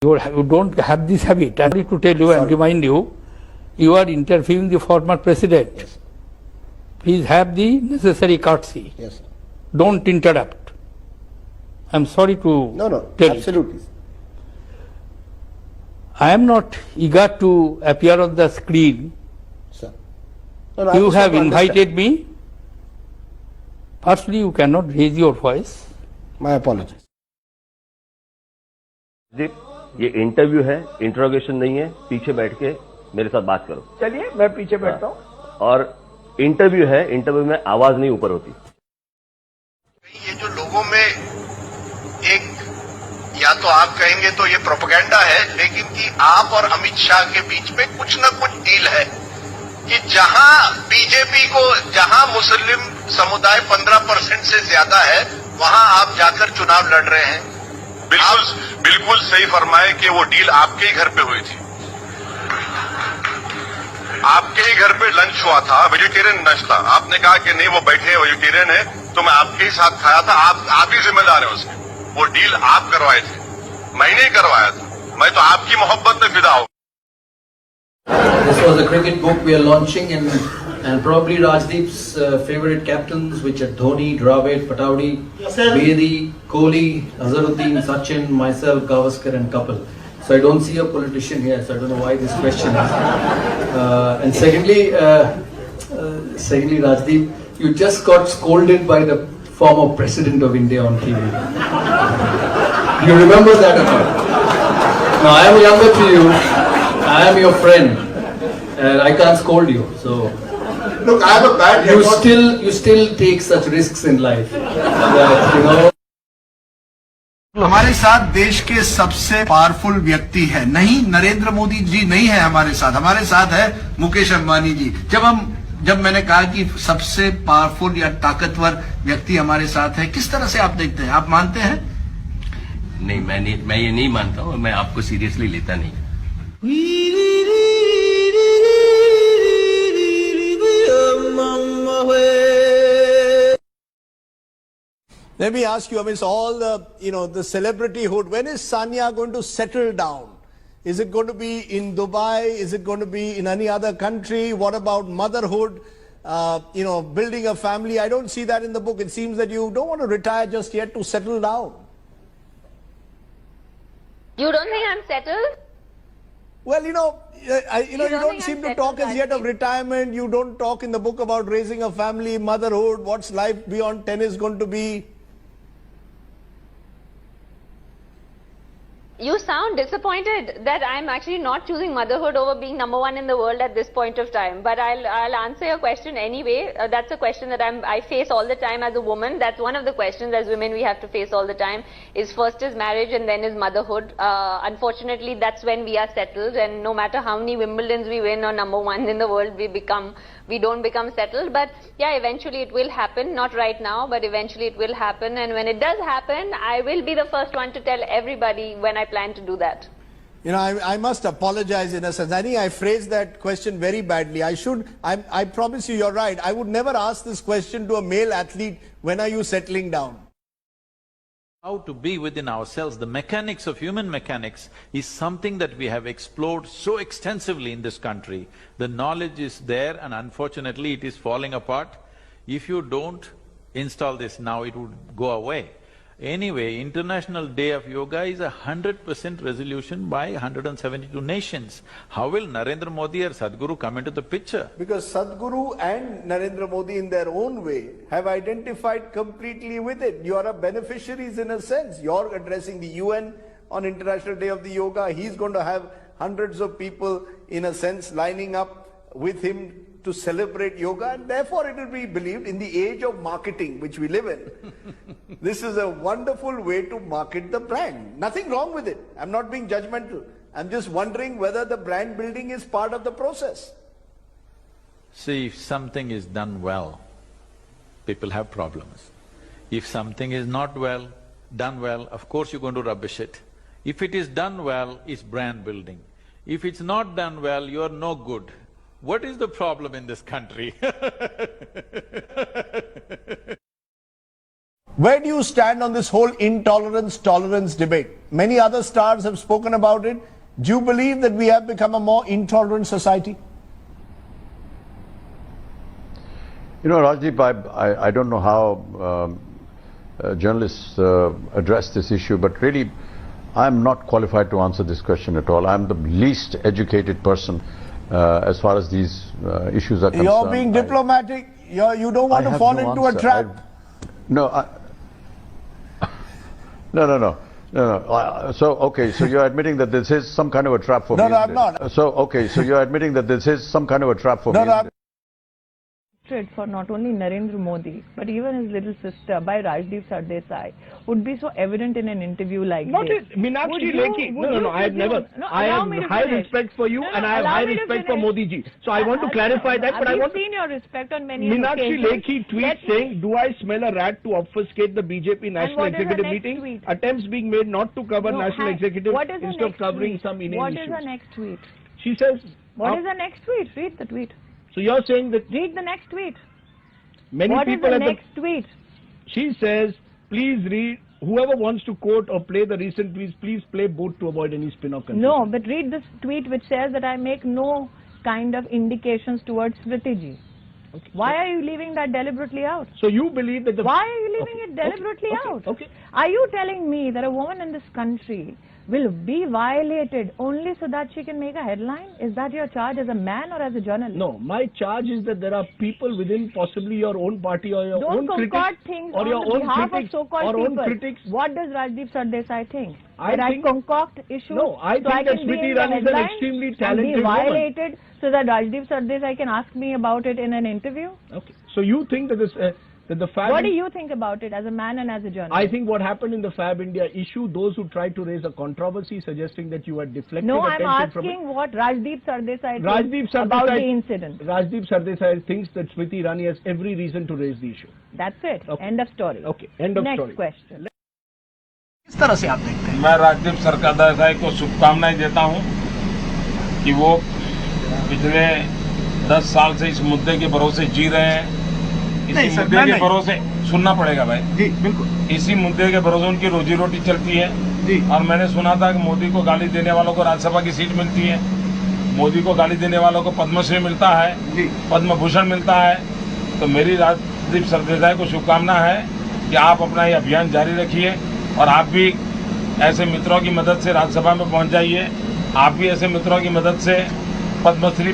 You don't have this habit. I'm sorry to tell you and remind you, you are interviewing the former president. Yes. Please have the necessary courtesy. Yes. Don't interrupt. I'm sorry to No, tell absolutely. you. I am not eager to appear on the screen. Sir. No, I You just have want to invited understand. me. Firstly, you cannot raise your voice. My apologies. जी, ये interview है, interrogation नहीं है। पीछे बैठ के मेरे साथ बात करो। चलिए मैं पीछे बैठता हूँ। और इंटरव्यू है, इंटरव्यू में आवाज नहीं ऊपर होती। ये जो लोगों में एक, या तो आप कहेंगे तो ये प्रोपेगेंडा है, लेकिन कि आप और अमित शाह के बीच में कुछ न कुछ डील है कि जहां बीजेपी को, जहां मुस्लिम समुदाय 15% से ज्यादा है, वहां आप जाकर चुनाव लड़ रहे हैं। बिल्कुल सही फरमाए कि वो डील आपके ही घर पे हुई थी। आपके ही घर पे लंच हुआ था, वेजिटेरियन लंच था। आपने कहा कि नहीं वो बैठे हैं वेजिटेरियन है, तो मैं आपके ही साथ खाया था। आप ही जिम्मेदार हैं उसके। वो डील आप करवाए थे, मैंने ही करवाया था। मैं तो आपकी मोहब्बत में फिदा हूं। This was a cricket book we are launching, and probably Rajdeep's favorite captains, which are Dhoni, Dravid, Pataudi, Bedi, Kohli, Azharuddin, Sachin, myself, Gavaskar and Kapil. So I don't see a politician here, so I don't know why this question is. And secondly, Rajdeep, you just got scolded by the former president of India on TV. You remember that or not? Now I am younger to you. I am your friend, and I can't scold you. So Look, I have a bad record. you still take such risks in life. That, you know. हमारे साथ देश के सबसे powerful व्यक्ति है, नहीं नरेंद्र मोदी जी नहीं है हमारे साथ है मुकेश अंबानी जी। जब मैंने कहा कि सबसे पावरफुल या ताकतवर व्यक्ति हमारे साथ है, किस तरह से आप देखते हैं? आप मानते हैं? नहीं, मैं ये नहीं मानता हूँ। मैं आपको सीरियसली लेता नहीं। Let me ask you, amidst all the celebrityhood, when is Sania going to settle down? Is it going to be in Dubai? Is it going to be in any other country? What about motherhood? Building a family? I don't see that in the book. It seems that you don't want to retire just yet to settle down. You don't think I'm settled? Well, you don't seem to talk as yet of Rajdeep? retirement. You don't talk in the book about raising a family, motherhood. What's life beyond tennis going to be? You sound disappointed that I'm actually not choosing motherhood over being number one in the world at this point of time. But I'll answer your question anyway. That's a question that I face all the time as a woman. That's one of the questions as women we have to face all the time. First is marriage and then is motherhood. Unfortunately, that's when we are settled. And no matter how many Wimbledons we win or number one in the world we don't become settled. But yeah, eventually it will happen. Not right now, but eventually it will happen. And when it does happen, I will be the first one to tell everybody when I plan to do that. I must apologize in a sense. I think I phrased that question very badly. I promise you're right. I would never ask this question to a male athlete, when are you settling down? How to be within ourselves, the mechanics of human mechanics is something that we have explored so extensively in this country. The knowledge is there and unfortunately it is falling apart. If you don't install this now, it would go away. Anyway, International Day of Yoga is 100% resolution by 172 nations. How will Narendra Modi or Sadhguru come into the picture? Because Sadhguru and Narendra Modi in their own way have identified completely with it. You are beneficiaries in a sense. You're addressing the UN on International Day of the Yoga. He's going to have hundreds of people in a sense lining up with him to celebrate yoga, and therefore it will be believed in the age of marketing which we live in. This is a wonderful way to market the brand. Nothing wrong with it. I'm not being judgmental. I'm just wondering whether the brand building is part of the process. See, if something is done well, people have problems. If something is not done well, of course you're going to rubbish it. If it is done well, it's brand building. If it's not done well, you're no good. What is the problem in this country? Where do you stand on this whole intolerance-tolerance debate? Many other stars have spoken about it. Do you believe that we have become a more intolerant society? You know, Rajdeep, I don't know how journalists address this issue, but really, I'm not qualified to answer this question at all. I'm the least educated person as far as these issues are concerned. You're being diplomatic. You don't want to fall into a trap. No. So, okay, so you're admitting that this is some kind of a trap for me. No, I'm not. So, okay, so you're admitting that this is some kind of a trap for me. For not only Narendra Modi, but even his little sister by Rajdeep Sardesai would be so evident in an interview like this. Meenakshi Lekhi. No, I have never. I have high respect for you and I have high respect for Modi ji. So I want to clarify that, but I want to... seen your respect on many Meenakshi occasions. Lekhi tweets saying, do I smell a rat to obfuscate the BJP National Executive meeting? Tweet? Attempts being made not to cover National Executive instead of covering some inane What issues. is the next tweet? She says... What is the next tweet? Read the tweet. So you're saying that... Read the next tweet. Many What is people the at next tweet? She says, please read, whoever wants to quote or play the recent tweets, please play both to avoid any spin or confusion. No, but read this tweet which says that I make no kind of indications towards Smriti ji. Okay. Why are you leaving that deliberately out? So you believe that the... Why are you leaving it deliberately out? Okay. Are you telling me that a woman in this country will be violated only so that she can make a headline? Is that your charge as a man or as a journalist? No, my charge is that there are people within possibly your own party or your own critics... Don't concoct things or on your own behalf critics, of so-called or people. own critics. What does Rajdeep Sardesai think? I That think- I concoct issues No, I so think I that can be Smriti in the Irani is an headlines extremely and talented be woman. violated so that Rajdeep Sardesai can ask me about it in an interview? Okay. So you think that this... that the Fab... What do you think about it as a man and as a journalist? I think what happened in the Fab India issue, those who tried to raise a controversy suggesting that you had deflected No, I'm attention from it. asking what Rajdeep Sardesai Rajdeep thinks about the Sardesai- incident. Rajdeep Sardesai thinks that Smriti Irani has every reason to raise the issue. That's it. Okay. End of story. Okay, end of Next story. question. किस तरह से आप देखते हैं? मैं राजदीप सरदेसाई को शुभकामनाएं देता हूं कि वो पिछले 10 साल से इस मुद्दे के भरोसे जी रहे हैं। इसी मुद्दे के भरोसे सुनना पड़ेगा भाई जी बिल्कुल। इसी मुद्दे के भरोसे उनकी रोजी रोटी चलती है जी। और मैंने सुना था कि मोदी को गाली देने वालों को राज्यसभा की सीट मिलती है, मोदी को गाली देने वालों को पद्मश्री मिलता है, पद्म भूषण मिलता है। तो मेरी राजदीप सरदेसाई को शुभकामना है कि आप अपना ये अभियान जारी रखिए और आप भी ऐसे मित्रों की मदद से राज्यसभा में पहुंच जाइए। आप भी ऐसे मित्रों की मदद से पद्मश्री